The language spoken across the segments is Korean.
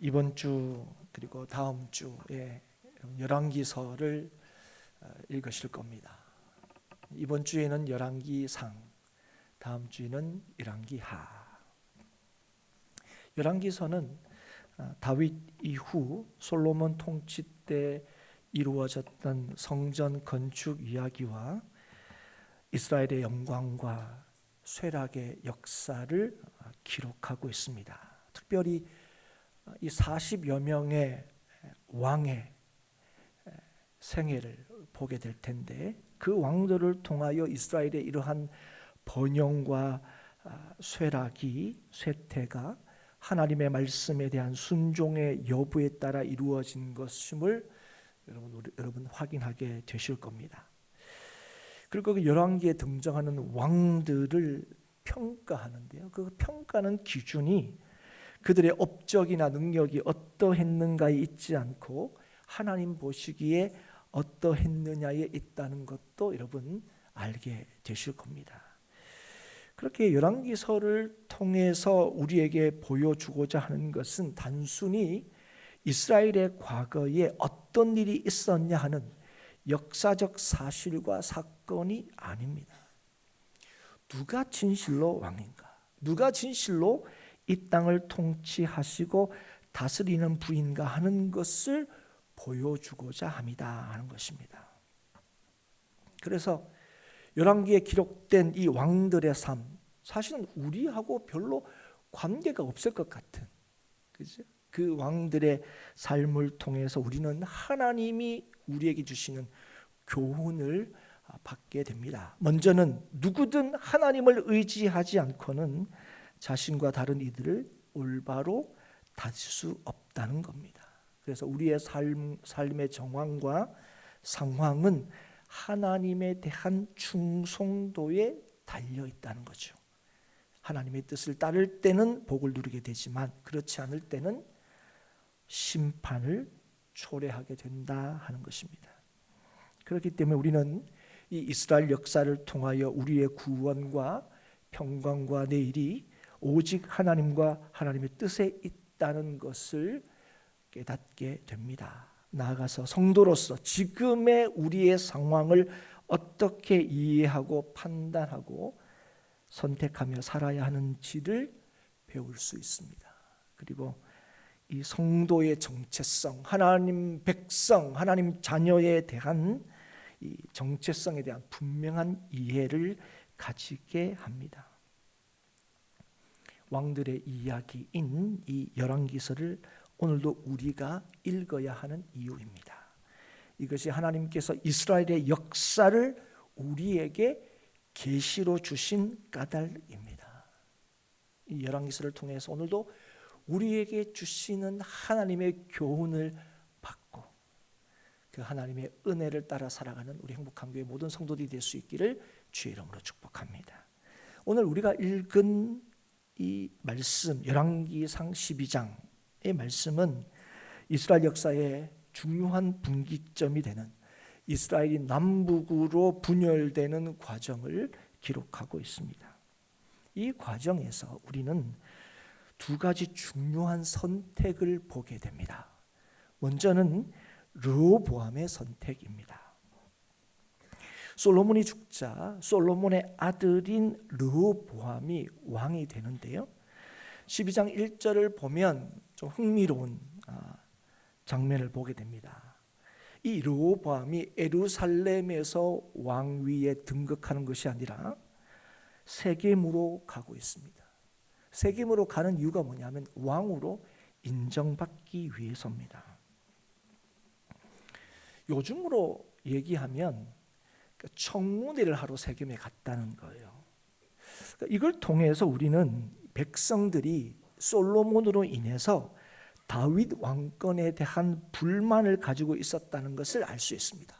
이번 주 그리고 다음 주에 열왕기서를 읽으실 겁니다. 이번 주에는 열왕기상, 다음 주에는 열왕기하. 열왕기서는 다윗 이후 솔로몬 통치 때 이루어졌던 성전 건축 이야기와 이스라엘의 영광과 쇠락의 역사를 기록하고 있습니다. 특별히 이 40여 명의 왕의 생애를 보게 될 텐데, 그 왕들을 통하여 이스라엘의 이러한 번영과 쇠퇴가 하나님의 말씀에 대한 순종의 여부에 따라 이루어진 것임을 여러분 확인하게 되실 겁니다. 그리고 그 열왕기에 등장하는 왕들을 평가하는데요, 그 평가는 기준이 그들의 업적이나 능력이 어떠했는가에 있지 않고 하나님 보시기에 어떠했느냐에 있다는 것도 여러분 알게 되실 겁니다. 그렇게 열왕기서를 통해서 우리에게 보여주고자 하는 것은 단순히 이스라엘의 과거에 어떤 일이 있었냐 하는 역사적 사실과 사건이 아닙니다. 누가 진실로 왕인가? 누가 진실로 이 땅을 통치하시고 다스리는 분인가 하는 것을 보여주고자 합니다 하는 것입니다. 그래서 열왕기에 기록된 이 왕들의 삶, 사실은 우리하고 별로 관계가 없을 것 같은, 그죠? 그 왕들의 삶을 통해서 우리는 하나님이 우리에게 주시는 교훈을 받게 됩니다. 먼저는 누구든 하나님을 의지하지 않고는 자신과 다른 이들을 올바로 다질 수 없다는 겁니다. 그래서 우리의 삶의 정황과 상황은 하나님에 대한 충성도에 달려 있다는 거죠. 하나님의 뜻을 따를 때는 복을 누리게 되지만 그렇지 않을 때는 심판을 초래하게 된다 하는 것입니다. 그렇기 때문에 우리는 이 이스라엘 역사를 통하여 우리의 구원과 평강과 내일이 오직 하나님과 하나님의 뜻에 있다는 것을 깨닫게 됩니다. 나아가서 성도로서 지금의 우리의 상황을 어떻게 이해하고 판단하고 선택하며 살아야 하는지를 배울 수 있습니다. 그리고 이 성도의 정체성, 하나님 백성, 하나님 자녀에 대한 이 정체성에 대한 분명한 이해를 가지게 합니다. 왕들의 이야기인 이 열왕기서를 오늘도 우리가 읽어야 하는 이유입니다. 이것이 하나님께서 이스라엘의 역사를 우리에게 계시로 주신 까닭입니다. 이 열왕기서를 통해서 오늘도 우리에게 주시는 하나님의 교훈을 받고 그 하나님의 은혜를 따라 살아가는 우리 행복한 교회 모든 성도들이 될 수 있기를 주의 이름으로 축복합니다. 오늘 우리가 읽은 이 말씀, 열왕기상 12장의 말씀은 이스라엘 역사의 중요한 분기점이 되는 이스라엘이 남북으로 분열되는 과정을 기록하고 있습니다. 이 과정에서 우리는 두 가지 중요한 선택을 보게 됩니다. 먼저는 르호보암의 선택입니다. 솔로몬이 죽자 솔로몬의 아들인 르호보암이 왕이 되는데요, 12장 1절을 보면 좀 흥미로운 장면을 보게 됩니다. 이 르호보암이 예루살렘에서 왕위에 등극하는 것이 아니라 세겜으로 가고 있습니다. 세겜으로 가는 이유가 뭐냐면 왕으로 인정받기 위해서입니다. 요즘으로 얘기하면 청문회를 하러 세겜에 갔다는 거예요. 이걸 통해서 우리는 백성들이 솔로몬으로 인해서 다윗 왕권에 대한 불만을 가지고 있었다는 것을 알 수 있습니다.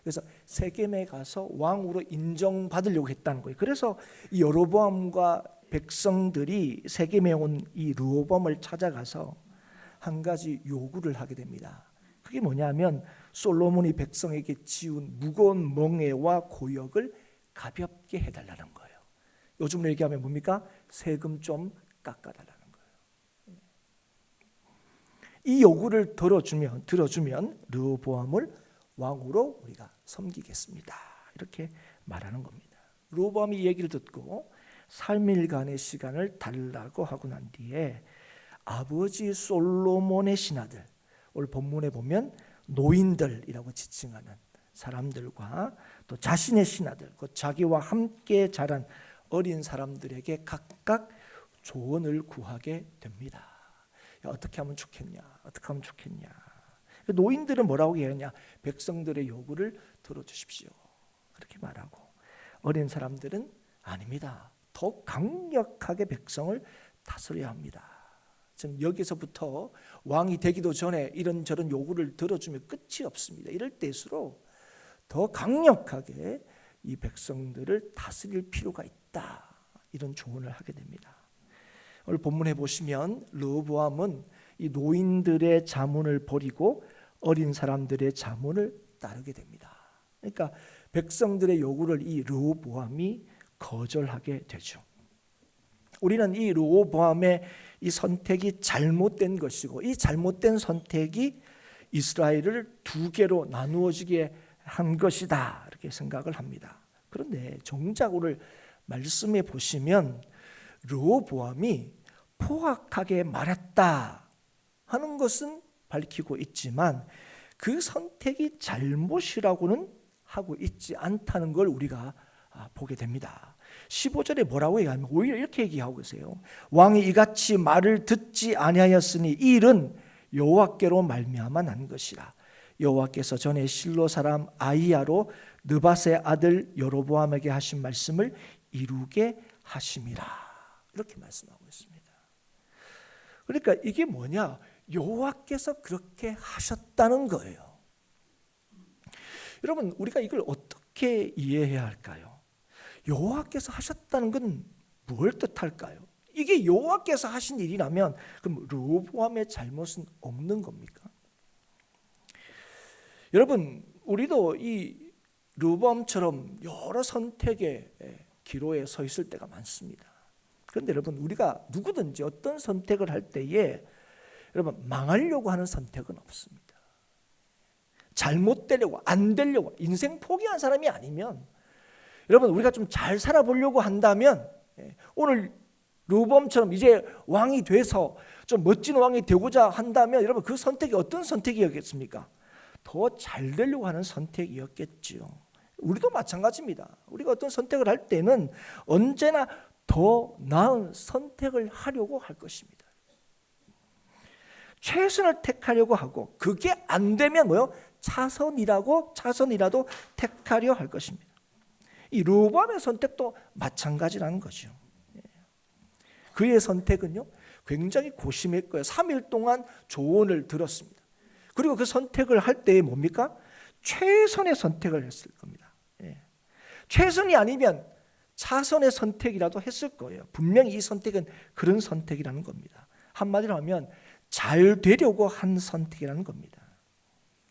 그래서 세겜에 가서 왕으로 인정받으려고 했다는 거예요. 그래서 이 여로보암과 백성들이 세겜에 온 이 르호보암을 찾아가서 한 가지 요구를 하게 됩니다. 그게 뭐냐면 솔로몬이 백성에게 지운 무거운 멍에와 고역을 가볍게 해달라는 거예요. 요즘으로 얘기하면 뭡니까? 세금 좀 깎아달라는 거예요. 이 요구를 들어주면 르호보암을 왕으로 우리가 섬기겠습니다. 이렇게 말하는 겁니다. 르호보암이 이 얘기를 듣고 3일간의 시간을 달라고 하고 난 뒤에 아버지 솔로몬의 신하들, 오늘 본문에 보면 노인들이라고 지칭하는 사람들과 또 자신의 신하들, 그 자기와 함께 자란 어린 사람들에게 각각 조언을 구하게 됩니다. 야, 어떻게 하면 좋겠냐? 어떻게 하면 좋겠냐? 노인들은 뭐라고 얘기하냐? 백성들의 요구를 들어주십시오. 그렇게 말하고, 어린 사람들은 아닙니다. 더 강력하게 백성을 다스려야 합니다. 지금 여기서부터 왕이 되기도 전에 이런저런 요구를 들어주면 끝이 없습니다. 이럴 때일수록 더 강력하게 이 백성들을 다스릴 필요가 있다. 이런 조언을 하게 됩니다. 오늘 본문에 보시면 르호보암은 이 노인들의 자문을 버리고 어린 사람들의 자문을 따르게 됩니다. 그러니까 백성들의 요구를 이 르호보암이 거절하게 되죠. 우리는 이 르호보암의 이 선택이 잘못된 것이고, 이 잘못된 선택이 이스라엘을 두 개로 나누어지게 한 것이다, 이렇게 생각을 합니다. 그런데 정작 오늘 말씀에 보시면 르호보암이 포악하게 말했다 하는 것은 밝히고 있지만 그 선택이 잘못이라고는 하고 있지 않다는 걸 우리가 보게 됩니다. 15절에 뭐라고 얘기하면 오히려 이렇게 얘기하고 계세요. 왕이 이같이 말을 듣지 아니하였으니 이 일은 여호와께로 말미암아 난 것이라. 여호와께서 전에 실로 사람 아히야로 느밧의 아들 여로보암에게 하신 말씀을 이루게 하심이라. 이렇게 말씀하고 있습니다. 그러니까 이게 뭐냐? 여호와께서 그렇게 하셨다는 거예요. 여러분, 우리가 이걸 어떻게 이해해야 할까요? 여호와께서 하셨다는 건 뭘 뜻할까요? 이게 여호와께서 하신 일이라면 그럼 르호보암의 잘못은 없는 겁니까? 여러분, 우리도 이 르호보암처럼 여러 선택의 기로에 서 있을 때가 많습니다. 그런데 여러분, 우리가 누구든지 어떤 선택을 할 때에 여러분 망하려고 하는 선택은 없습니다. 잘못되려고, 안 되려고, 인생 포기한 사람이 아니면 여러분 우리가 좀 잘 살아보려고 한다면 오늘 르호보암처럼 이제 왕이 돼서 좀 멋진 왕이 되고자 한다면 여러분 그 선택이 어떤 선택이었겠습니까? 더 잘 되려고 하는 선택이었겠지요. 우리도 마찬가지입니다. 우리가 어떤 선택을 할 때는 언제나 더 나은 선택을 하려고 할 것입니다. 최선을 택하려고 하고 그게 안 되면 뭐요? 차선이라도 택하려 할 것입니다. 이 르호보암의 선택도 마찬가지라는 거죠. 그의 선택은요 굉장히 고심했고요. 3일 동안 조언을 들었습니다. 그리고 그 선택을 할 때 뭡니까? 최선의 선택을 했을 겁니다. 최선이 아니면 차선의 선택이라도 했을 거예요. 분명히 이 선택은 그런 선택이라는 겁니다. 한마디로 하면 잘 되려고 한 선택이라는 겁니다.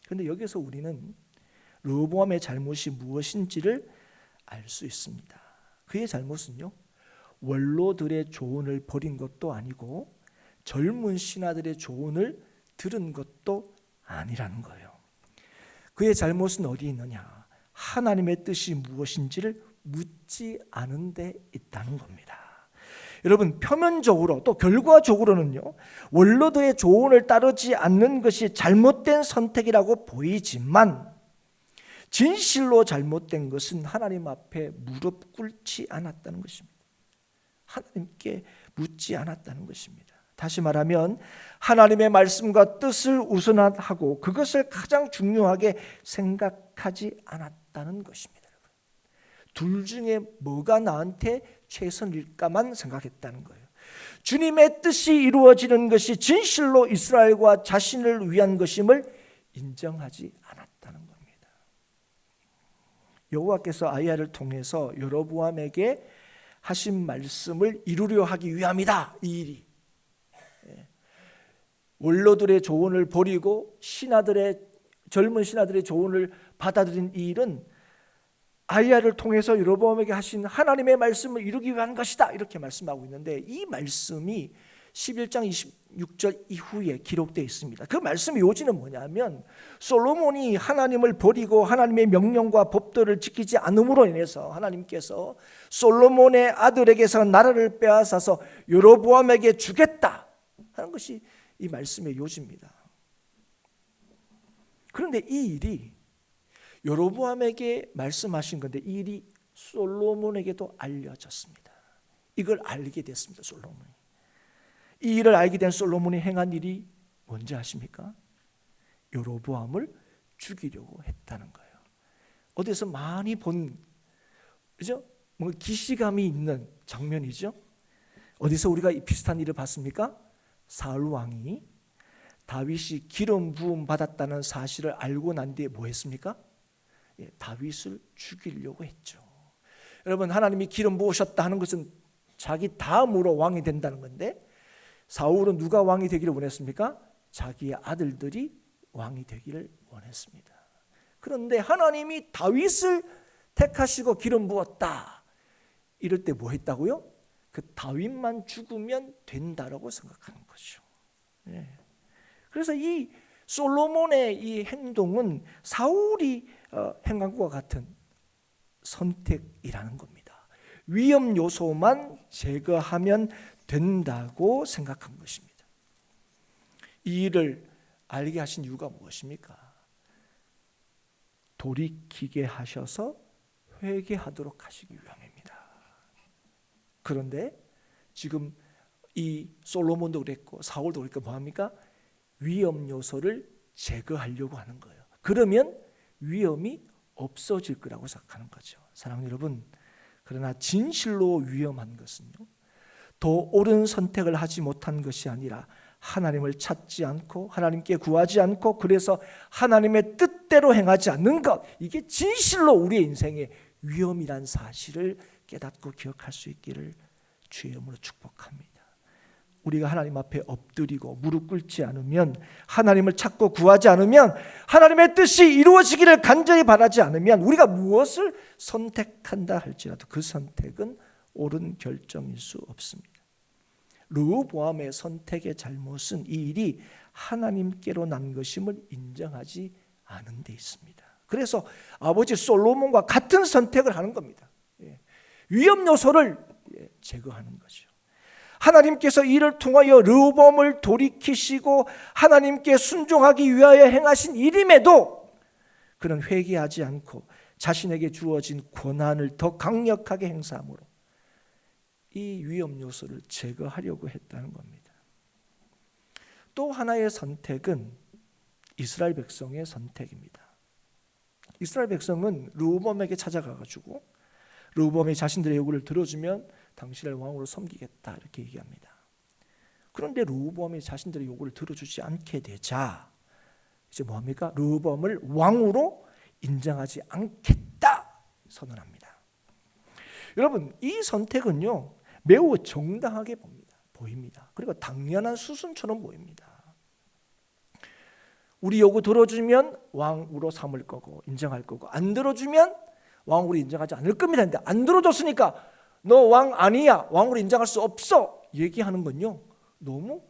그런데 여기서 우리는 르호보암의 잘못이 무엇인지를 알 수 있습니다. 그의 잘못은요 원로들의 조언을 버린 것도 아니고 젊은 신하들의 조언을 들은 것도 아니라는 거예요. 그의 잘못은 어디 있느냐? 하나님의 뜻이 무엇인지를 묻지 않은 데 있다는 겁니다. 여러분, 표면적으로 또 결과적으로는요 원로들의 조언을 따르지 않는 것이 잘못된 선택이라고 보이지만 진실로 잘못된 것은 하나님 앞에 무릎 꿇지 않았다는 것입니다. 하나님께 묻지 않았다는 것입니다. 다시 말하면 하나님의 말씀과 뜻을 우선하고 그것을 가장 중요하게 생각하지 않았다는 것입니다. 둘 중에 뭐가 나한테 최선일까만 생각했다는 거예요. 주님의 뜻이 이루어지는 것이 진실로 이스라엘과 자신을 위한 것임을 인정하지 않았다는 겁니다. 여호와께서 아히야를 통해서 여로보암에게 하신 말씀을 이루려 하기 위함이다. 이 일이 원로들의 조언을 버리고 젊은 신하들의 조언을 받아들인 이 일은 아히야를 통해서 여로보암에게 하신 하나님의 말씀을 이루기 위한 것이다. 이렇게 말씀하고 있는데 이 말씀이 11장 26절 이후에 기록되어 있습니다. 그 말씀의 요지는 뭐냐면 솔로몬이 하나님을 버리고 하나님의 명령과 법도를 지키지 않음으로 인해서 하나님께서 솔로몬의 아들에게서 나라를 빼앗아서 여로보암에게 주겠다 하는 것이 이 말씀의 요지입니다. 그런데 이 일이 여로보암에게 말씀하신 건데 이 일이 솔로몬에게도 알려졌습니다. 이걸 알게 됐습니다. 솔로몬이. 이 일을 알게 된 솔로몬이 행한 일이 뭔지 아십니까? 여로보암을 죽이려고 했다는 거예요. 어디서 많이 본, 그죠? 뭔가 기시감이 있는 장면이죠. 어디서 우리가 비슷한 일을 봤습니까? 사울 왕이 다윗이 기름 부음 받았다는 사실을 알고 난 뒤에 뭐 했습니까? 다윗을 죽이려고 했죠. 여러분, 하나님이 기름 부으셨다 하는 것은 자기 다음으로 왕이 된다는 건데 사울은 누가 왕이 되기를 원했습니까? 자기의 아들들이 왕이 되기를 원했습니다. 그런데 하나님이 다윗을 택하시고 기름 부었다. 이럴 때 뭐 했다고요? 그 다윗만 죽으면 된다라고 생각하는 거죠. 그래서 이 솔로몬의 이 행동은 사울이 행한 것과 같은 선택이라는 겁니다. 위험 요소만 제거하면 된다고 생각한 것입니다. 이 일을 알게 하신 이유가 무엇입니까? 돌이키게 하셔서 회개하도록 하시기 위함입니다. 그런데 지금 이 솔로몬도 그랬고 사울도 그랬고 뭐합니까? 위험 요소를 제거하려고 하는 거예요. 그러면 위험이 없어질 거라고 생각하는 거죠. 사랑하는 여러분, 그러나 진실로 위험한 것은요, 더 옳은 선택을 하지 못한 것이 아니라 하나님을 찾지 않고 하나님께 구하지 않고 그래서 하나님의 뜻대로 행하지 않는 것, 이게 진실로 우리의 인생의 위험이란 사실을 깨닫고 기억할 수 있기를 주의 이름으로 축복합니다. 우리가 하나님 앞에 엎드리고 무릎 꿇지 않으면, 하나님을 찾고 구하지 않으면, 하나님의 뜻이 이루어지기를 간절히 바라지 않으면 우리가 무엇을 선택한다 할지라도 그 선택은 옳은 결정일 수 없습니다. 르호보암의 선택의 잘못은 이 일이 하나님께로 난 것임을 인정하지 않은 데 있습니다. 그래서 아버지 솔로몬과 같은 선택을 하는 겁니다. 위험 요소를 제거하는 거죠. 하나님께서 이를 통하여 르호보암을 돌이키시고 하나님께 순종하기 위하여 행하신 일임에도 그는 회개하지 않고 자신에게 주어진 권한을 더 강력하게 행사함으로 이 위험 요소를 제거하려고 했다는 겁니다. 또 하나의 선택은 이스라엘 백성의 선택입니다. 이스라엘 백성은 르호보암에게 찾아가가지고 르호보암이 자신들의 요구를 들어주면 당신을 왕으로 섬기겠다 이렇게 얘기합니다. 그런데 르호보암이 자신들의 요구를 들어주지 않게 되자 이제 뭐합니까? 르호보암을 왕으로 인정하지 않겠다 선언합니다. 여러분, 이 선택은요 매우 정당하게 보입니다. 그리고 당연한 수순처럼 보입니다. 우리 요구 들어주면 왕으로 삼을 거고 인정할 거고, 안 들어주면 왕으로 인정하지 않을 겁니다. 근데 안 들어줬으니까 너 왕 아니야, 왕으로 인정할 수 없어 얘기하는 건요 너무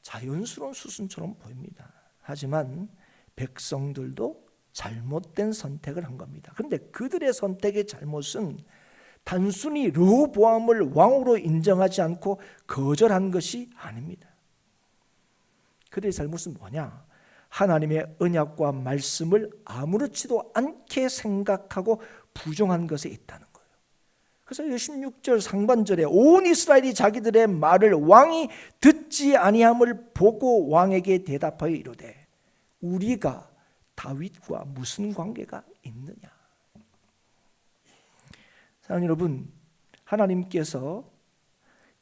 자연스러운 수순처럼 보입니다. 하지만 백성들도 잘못된 선택을 한 겁니다. 그런데 그들의 선택의 잘못은 단순히 르호보암을 왕으로 인정하지 않고 거절한 것이 아닙니다. 그들의 잘못은 뭐냐? 하나님의 언약과 말씀을 아무렇지도 않게 생각하고 부정한 것에 있다는 거예요. 그래서 16절 상반절에 온 이스라엘이 자기들의 말을 왕이 듣지 아니함을 보고 왕에게 대답하여 이르되 우리가 다윗과 무슨 관계가 있느냐? 사랑하는 여러분, 하나님께서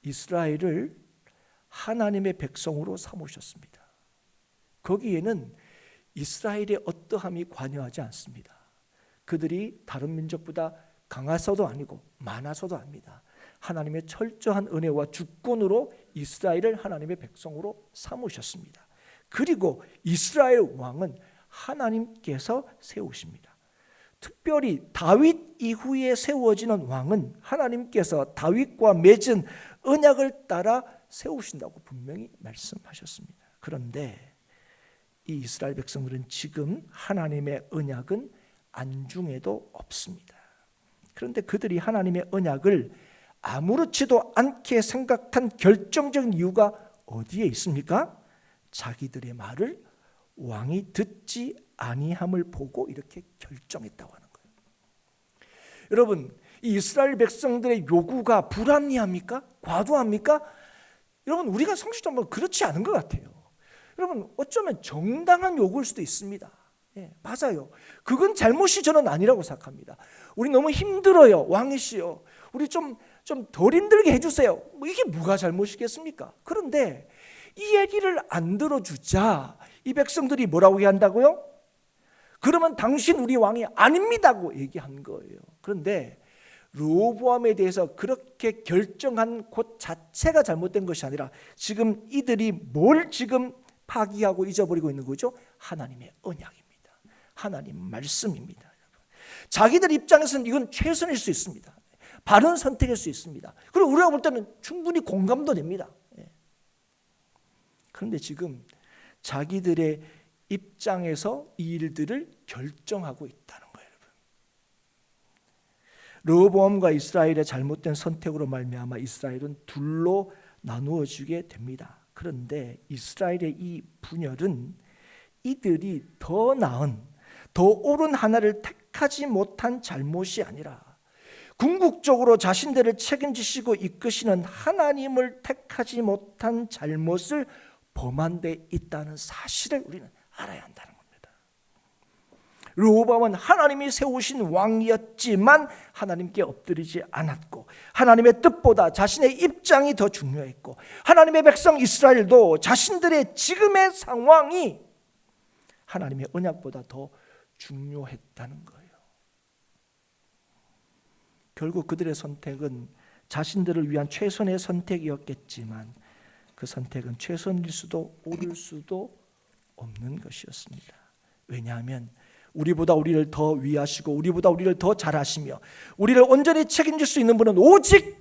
이스라엘을 하나님의 백성으로 삼으셨습니다. 거기에는 이스라엘의 어떠함이 관여하지 않습니다. 그들이 다른 민족보다 강해서도 아니고 많아서도 아닙니다. 하나님의 철저한 은혜와 주권으로 이스라엘을 하나님의 백성으로 삼으셨습니다. 그리고 이스라엘 왕은 하나님께서 세우십니다. 특별히 다윗 이후에 세워지는 왕은 하나님께서 다윗과 맺은 언약을 따라 세우신다고 분명히 말씀하셨습니다. 그런데 이 이스라엘 백성들은 지금 하나님의 언약은 안중에도 없습니다. 그런데 그들이 하나님의 언약을 아무렇지도 않게 생각한 결정적인 이유가 어디에 있습니까? 자기들의 말을 왕이 듣지 아니함을 보고 이렇게 결정했다고 하는 거예요. 여러분, 이 이스라엘 백성들의 요구가 불합리합니까? 과도합니까? 여러분, 우리가 성실하면 그렇지 않은 것 같아요. 여러분, 어쩌면 정당한 요구일 수도 있습니다. 맞아요. 그건 잘못이 저는 아니라고 생각합니다. 우리 너무 힘들어요. 왕이시여, 우리 좀 덜 힘들게 해주세요. 이게 뭐가 잘못이겠습니까? 그런데 이 얘기를 안 들어주자 이 백성들이 뭐라고 얘기한다고요? 그러면 당신 우리 왕이 아닙니다고 얘기한 거예요. 그런데 르호보암에 대해서 그렇게 결정한 것 자체가 잘못된 것이 아니라 지금 이들이 뭘 지금 파기하고 잊어버리고 있는 거죠? 하나님의 언약입니다. 하나님 말씀입니다. 자기들 입장에서는 이건 최선일 수 있습니다. 바른 선택일 수 있습니다. 그리고 우리가 볼 때는 충분히 공감도 됩니다. 그런데 지금 자기들의 입장에서 이 일들을 결정하고 있다는 거예요. 르호보암과 이스라엘의 잘못된 선택으로 말미암아 이스라엘은 둘로 나누어지게 됩니다. 그런데 이스라엘의 이 분열은 이들이 더 나은, 더 옳은 하나를 택하지 못한 잘못이 아니라 궁극적으로 자신들을 책임지시고 이끄시는 하나님을 택하지 못한 잘못을 범한 데 있다는 사실을 우리는 알아야 한다는 겁니다. 르호보암은 하나님이 세우신 왕이었지만 하나님께 엎드리지 않았고 하나님의 뜻보다 자신의 입장이 더 중요했고 하나님의 백성 이스라엘도 자신들의 지금의 상황이 하나님의 언약보다 더 중요했다는 거예요. 결국 그들의 선택은 자신들을 위한 최선의 선택이었겠지만 그 선택은 최선일 수도 옳을 수도 없는 것이었습니다. 왜냐하면 우리보다 우리를 더 위하시고 우리보다 우리를 더 잘하시며 우리를 온전히 책임질 수 있는 분은 오직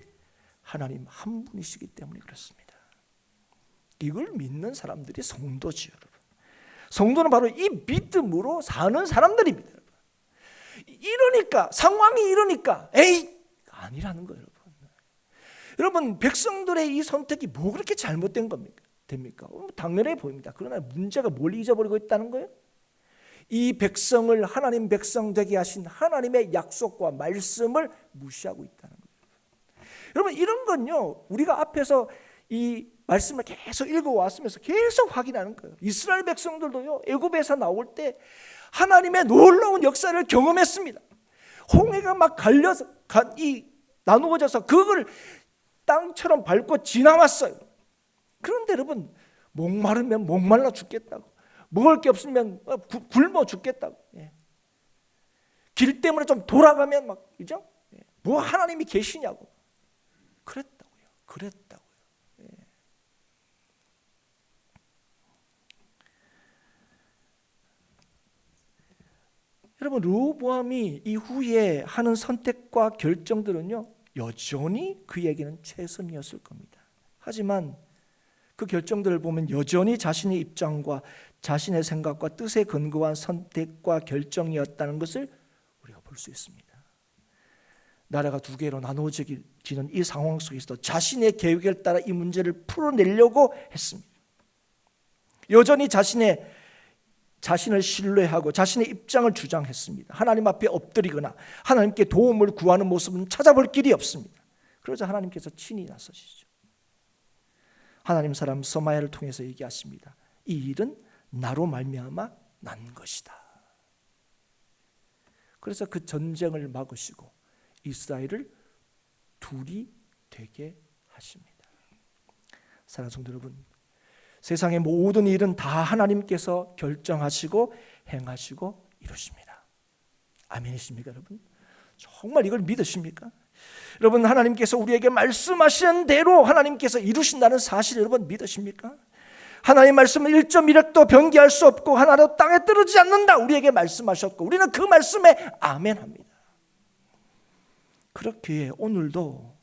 하나님 한 분이시기 때문에 그렇습니다. 이걸 믿는 사람들이 성도지요, 여러분. 성도는 바로 이 믿음으로 사는 사람들입니다. 이러니까 상황이 이러니까 아니라는 거예요, 여러분. 여러분, 백성들의 이 선택이 뭐 그렇게 잘못된 겁니까? 됩니까? 당연해 보입니다. 그러나 문제가 뭘 잊어버리고 있다는 거예요? 이 백성을 하나님 백성 되게 하신 하나님의 약속과 말씀을 무시하고 있다는 거예요. 여러분, 이런 건요 우리가 앞에서 이 말씀을 계속 읽어왔으면서 계속 확인하는 거예요. 이스라엘 백성들도요 애굽에서 나올 때 하나님의 놀라운 역사를 경험했습니다. 홍해가 막 갈려서 나누어져서 그걸 땅처럼 밟고 지나왔어요. 그런데 여러분, 목마르면 목말라 죽겠다고, 먹을 게 없으면 굶어 죽겠다고, 길 때문에 좀 돌아가면 막, 그죠? 뭐 하나님이 계시냐고 그랬다고요. 여러분, 르호보암이 이후에 하는 선택과 결정들은요 여전히 그에게는 최선이었을 겁니다. 하지만 그 결정들을 보면 여전히 자신의 입장과 자신의 생각과 뜻에 근거한 선택과 결정이었다는 것을 우리가 볼 수 있습니다. 나라가 두 개로 나누어지는 이 상황 속에서 자신의 계획에 따라 이 문제를 풀어내려고 했습니다. 여전히 자신을 신뢰하고 자신의 입장을 주장했습니다. 하나님 앞에 엎드리거나 하나님께 도움을 구하는 모습은 찾아볼 길이 없습니다. 그러자 하나님께서 친히 나서시죠. 하나님 사람 서마야를 통해서 얘기하십니다. 이 일은 나로 말미암아 난 것이다. 그래서 그 전쟁을 막으시고 이스라엘을 둘이 되게 하십니다. 사랑하는 성도 여러분, 세상의 모든 일은 다 하나님께서 결정하시고 행하시고 이루십니다. 아멘이십니까, 여러분? 정말 이걸 믿으십니까? 여러분, 하나님께서 우리에게 말씀하시는 대로 하나님께서 이루신다는 사실 여러분 믿으십니까? 하나님 말씀은 1.1획도 변개할 수 없고 하나도 땅에 떨어지지 않는다 우리에게 말씀하셨고 우리는 그 말씀에 아멘합니다. 그렇기에 오늘도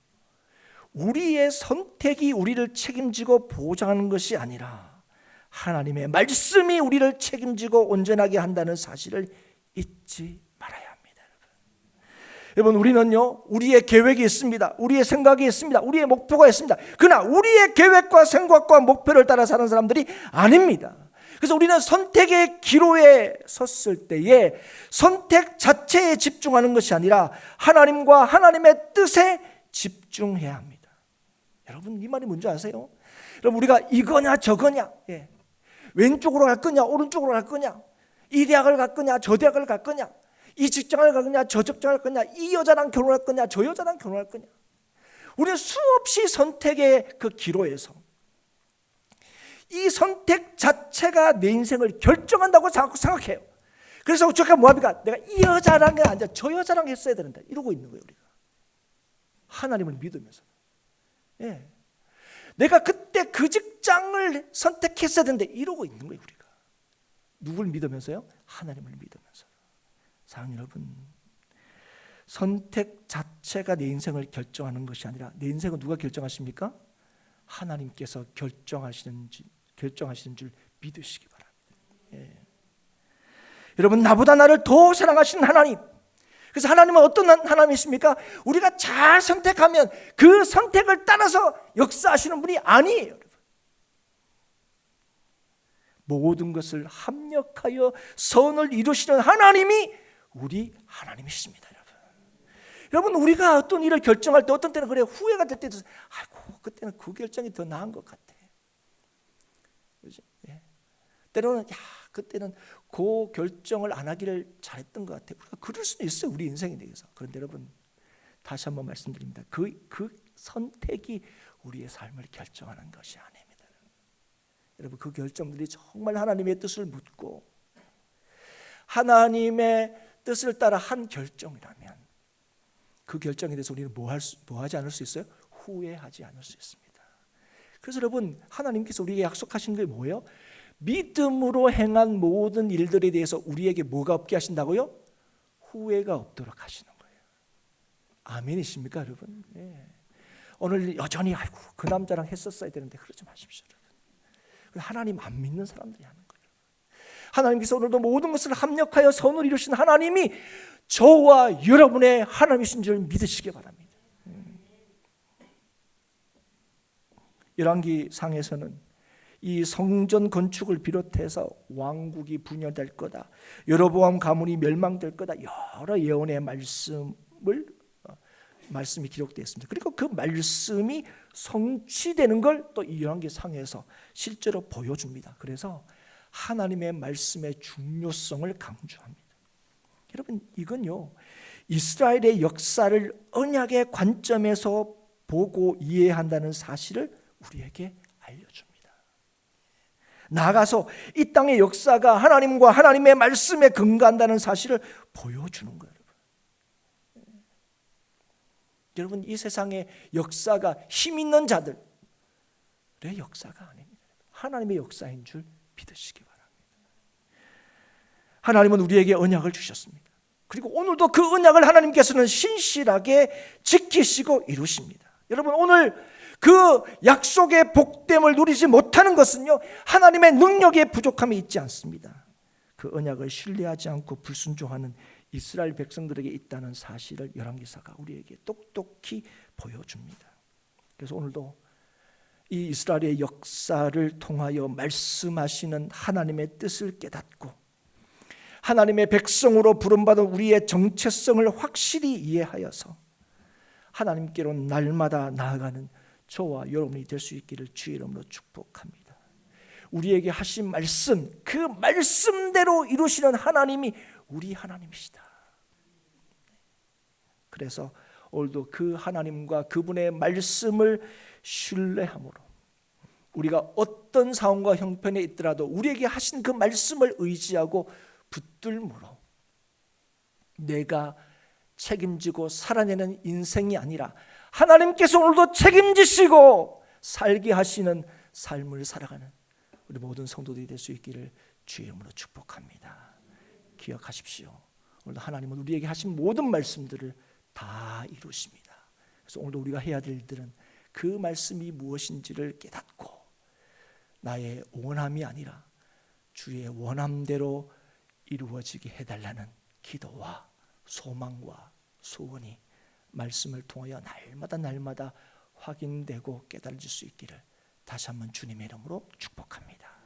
우리의 선택이 우리를 책임지고 보장하는 것이 아니라 하나님의 말씀이 우리를 책임지고 온전하게 한다는 사실을 잊지 말아야 합니다. 여러분, 우리는요, 우리의 계획이 있습니다. 우리의 생각이 있습니다. 우리의 목표가 있습니다. 그러나 우리의 계획과 생각과 목표를 따라 사는 사람들이 아닙니다. 그래서 우리는 선택의 기로에 섰을 때에 선택 자체에 집중하는 것이 아니라 하나님과 하나님의 뜻에 집중해야 합니다. 여러분, 이 말이 뭔지 아세요? 여러분, 우리가 이거냐 저거냐, 왼쪽으로 갈 거냐 오른쪽으로 갈 거냐, 이 대학을 갈 거냐 저 대학을 갈 거냐, 이 직장을 갈 거냐 저 직장을 갈 거냐, 이 여자랑 결혼할 거냐 저 여자랑 결혼할 거냐. 우리는 수없이 선택의 그 기로에서 이 선택 자체가 내 인생을 결정한다고 생각해요. 그래서 저가 뭐합니까? 내가 이 여자랑 아니라 저 여자랑 했어야 되는데 이러고 있는 거예요. 우리가 하나님을 믿으면서, 내가 그때 그 직장을 선택했어야 되는데 이러고 있는 거예요. 우리가 누굴 믿으면서요? 하나님을 믿으면서. 사랑하는 여러분, 선택 자체가 내 인생을 결정하는 것이 아니라 내 인생은 누가 결정하십니까? 하나님께서 결정하시는 줄 믿으시기 바랍니다. 여러분, 나보다 나를 더 사랑하시는 하나님, 그래서 하나님은 어떤 하나님이십니까? 우리가 잘 선택하면 그 선택을 따라서 역사하시는 분이 아니에요. 여러분. 모든 것을 합력하여 선을 이루시는 하나님이 우리 하나님이십니다. 여러분, 우리가 어떤 일을 결정할 때 어떤 때는 그래 후회가 될 때도 아이고 그때는 그 결정이 더 나은 것 같아. 그렇죠? 때로는 그때는 그 결정을 안 하기를 잘했던 것 같아. 우리가 그럴 수도 있어요. 우리 인생에 대해서. 그런데 여러분, 다시 한번 말씀드립니다. 그 선택이 우리의 삶을 결정하는 것이 아닙니다. 여러분, 그 결정들이 정말 하나님의 뜻을 묻고 하나님의 뜻을 따라 한 결정이라면 그 결정에 대해서 우리는 뭐 하지 않을 수 있어요? 후회하지 않을 수 있습니다. 그래서 여러분, 하나님께서 우리에게 약속하신 게 뭐예요? 믿음으로 행한 모든 일들에 대해서 우리에게 뭐가 없게 하신다고요? 후회가 없도록 하시는 거예요. 아멘이십니까, 여러분? 오늘 여전히 아이고 그 남자랑 했었어야 되는데 그러지 마십시오, 여러분. 하나님 안 믿는 사람들이 하는 거예요. 하나님께서 오늘도 모든 것을 합력하여 선을 이루신 하나님이 저와 여러분의 하나님이신 줄 믿으시기 바랍니다. 열왕기상에서는 이 성전 건축을 비롯해서 왕국이 분열될 거다, 여로보암 가문이 멸망될 거다, 여러 예언의 말씀이 기록되어 있습니다. 그리고 그 말씀이 성취되는 걸 또 이 열왕기상에서 실제로 보여줍니다. 그래서 하나님의 말씀의 중요성을 강조합니다. 여러분, 이건요, 이스라엘의 역사를 언약의 관점에서 보고 이해한다는 사실을 우리에게 알려줍니다. 나아가서 이 땅의 역사가 하나님과 하나님의 말씀에 근거한다는 사실을 보여주는 거예요. 여러분, 이 세상의 역사가 힘 있는 자들의 역사가 아닙니다. 하나님의 역사인 줄 믿으시기 바랍니다. 하나님은 우리에게 언약을 주셨습니다. 그리고 오늘도 그 언약을 하나님께서는 신실하게 지키시고 이루십니다. 여러분, 오늘 그 약속의 복됨을 누리지 못하는 것은요, 하나님의 능력에 부족함이 있지 않습니다. 그 언약을 신뢰하지 않고 불순종하는 이스라엘 백성들에게 있다는 사실을 열왕기사가 우리에게 똑똑히 보여줍니다. 그래서 오늘도 이 이스라엘의 역사를 통하여 말씀하시는 하나님의 뜻을 깨닫고 하나님의 백성으로 부름받은 우리의 정체성을 확실히 이해하여서 하나님께로 날마다 나아가는 저와 여러분이 될 수 있기를 주의 이름으로 축복합니다. 우리에게 하신 말씀, 그 말씀대로 이루시는 하나님이 우리 하나님이시다. 그래서 오늘도 그 하나님과 그분의 말씀을 신뢰함으로 우리가 어떤 상황과 형편에 있더라도 우리에게 하신 그 말씀을 의지하고 붙들므로 내가 책임지고 살아내는 인생이 아니라 하나님께서 오늘도 책임지시고 살게 하시는 삶을 살아가는 우리 모든 성도들이 될 수 있기를 주의 이름으로 축복합니다. 기억하십시오. 오늘도 하나님은 우리에게 하신 모든 말씀들을 다 이루십니다. 그래서 오늘도 우리가 해야 될 일들은 그 말씀이 무엇인지를 깨닫고 나의 원함이 아니라 주의 원함대로 이루어지게 해달라는 기도와 소망과 소원이 말씀을 통하여 날마다 확인되고 깨달아질 수 있기를 다시 한번 주님의 이름으로 축복합니다.